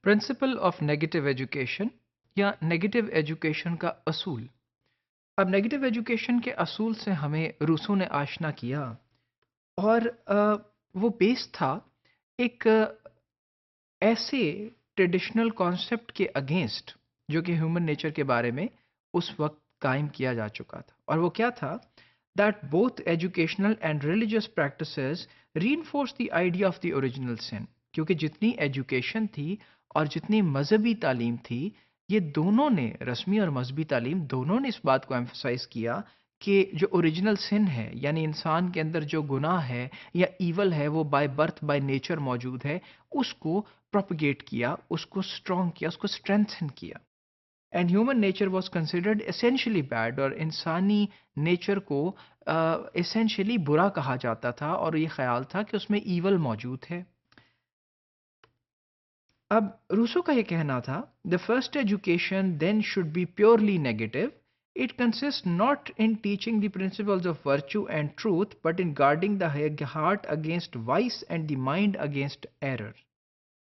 Principle of negative education या negative education का असूल। अब नेगेटिव एजुकेशन के असूल से हमें रूसो ने आशना किया और वो बेस था एक ऐसे ट्रेडिशनल कॉन्सेप्ट के अगेंस्ट जो कि ह्यूमन नेचर के बारे में उस वक्त कायम किया जा चुका था। और वो क्या था? That both educational and religious practices reinforce the idea of the original sin. क्योंकि जितनी एजुकेशन थी और जितनी मजहबी तालीम थी, ये दोनों ने, रस्मी और मजहबी तालीम दोनों ने, इस बात को एम्फसाइज किया कि जो ओरिजिनल सिन है, यानी इंसान के अंदर जो गुनाह है या ईवल है, वो बाय बर्थ बाय नेचर मौजूद है, उसको प्रोपगेट किया, उसको स्ट्रॉन्ग किया, उसको स्ट्रेंथन किया। And human nature was considered essentially bad, और इंसानी नेचर को एसेंशियली बुरा कहा जाता था, और ये ख्याल था कि उसमें ईवल मौजूद है। अब रूसो का ये कहना था, the first education then should be purely negative. It consist not in teaching the principles of virtue and truth, but in guarding the heart against vice and the mind against error.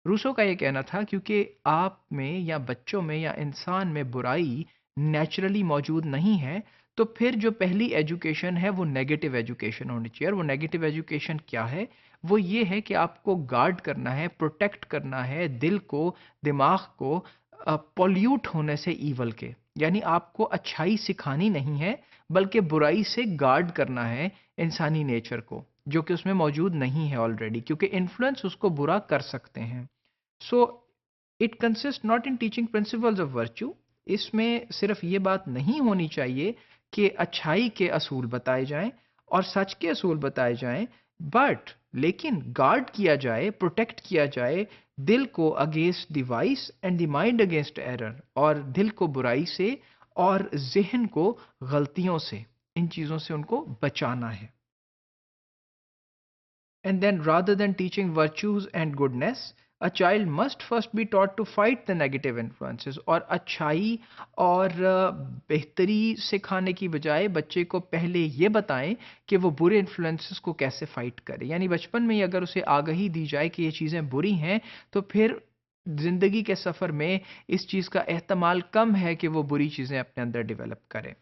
Rousseau का ये कहना था क्योंकि आप में या बच्चों में या इंसान में बुराई नेचुरली मौजूद नहीं है, तो फिर जो पहली एजुकेशन है वो नेगेटिव एजुकेशन होनी चाहिए। और वो नेगेटिव एजुकेशन क्या है? वो ये है कि आपको गार्ड करना है, प्रोटेक्ट करना है दिल को, दिमाग को पॉल्यूट होने से ईवल के। यानी आपको अच्छाई सिखानी नहीं है, बल्कि बुराई से गार्ड करना है इंसानी नेचर को, जो कि उसमें मौजूद नहीं है ऑलरेडी, क्योंकि इन्फ्लुएंस उसको बुरा कर सकते हैं। So it consist not in teaching principles of virtue. इसमें सिर्फ ये बात नहीं होनी चाहिए कि अच्छाई के असूल बताए जाएं और सच के असूल बताए जाएं, बट लेकिन गार्ड किया जाए, प्रोटेक्ट किया जाए दिल को against device and the mind against error, और दिल को बुराई से और जहन को गलतियों से, इन चीज़ों से उनको बचाना है. And then, rather than teaching virtues and goodness, a child must first be taught to fight the negative influences. और अच्छाई और बेहतरी सिखाने की बजाय बच्चे को पहले ये बताएं कि वो बुरे इन्फ्लुएंसेस को कैसे फाइट करे। यानी बचपन में ही अगर उसे आगाही दी जाए कि ये चीज़ें बुरी हैं, तो फिर ज़िंदगी के सफ़र में इस चीज़ का एहतमाल कम है कि वो बुरी चीज़ें अपने अंदर डेवलप करे।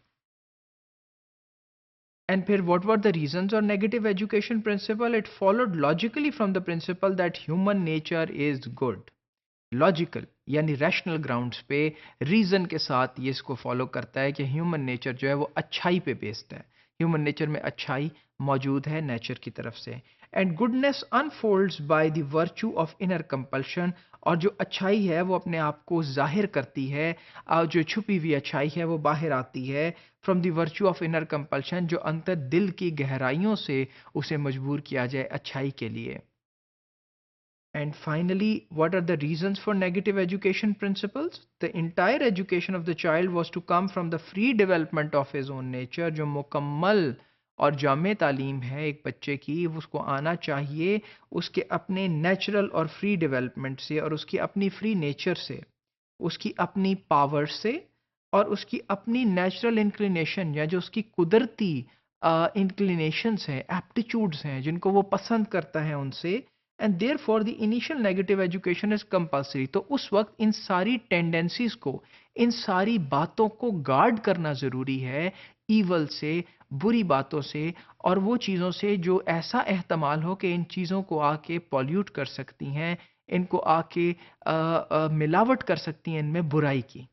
And फिर what were the reasons or negative education principle? It followed logically from the principle that human nature is good. Logical यानी रैशनल ग्राउंड्स पे, रीजन के साथ ये इसको फॉलो करता है कि ह्यूमन नेचर जो है वो अच्छाई पे बेस्ड है। ह्यूमन नेचर में अच्छाई मौजूद है नेचर की तरफ से। And goodness unfolds by the virtue of inner compulsion, और जो अच्छाई है वो अपने आप को जाहिर करती है, और जो छुपी हुई अच्छाई है वो बाहर आती है from the virtue of inner compulsion, जो अंतर दिल की गहराइयों से उसे मजबूर किया जाए अच्छाई के लिए। And finally, what are the reasons for negative education principles? The entire education of the child was to come from the free development of his own nature. जो मुकम्मल और जामे तालीम है एक बच्चे की, उसको आना चाहिए उसके अपने नेचुरल और फ्री डेवलपमेंट से, और उसकी अपनी फ्री नेचर से, उसकी अपनी पावर से, और उसकी अपनी नेचुरल इंक्लिनेशन, या जो उसकी कुदरती इंक्लिनेशंस हैं, एप्टीट्यूड्स हैं, जिनको वो पसंद करता है उनसे। And therefore the initial negative education is compulsory. तो उस वक्त इन सारी टेंडेंसीज को, इन सारी बातों को गार्ड करना ज़रूरी है ईवल से, बुरी बातों से, और वो चीज़ों से जो ऐसा एहतमाल हो कि इन चीज़ों को आके पॉल्यूट कर सकती हैं, इनको आके मिलावट कर सकती हैं इनमें बुराई की।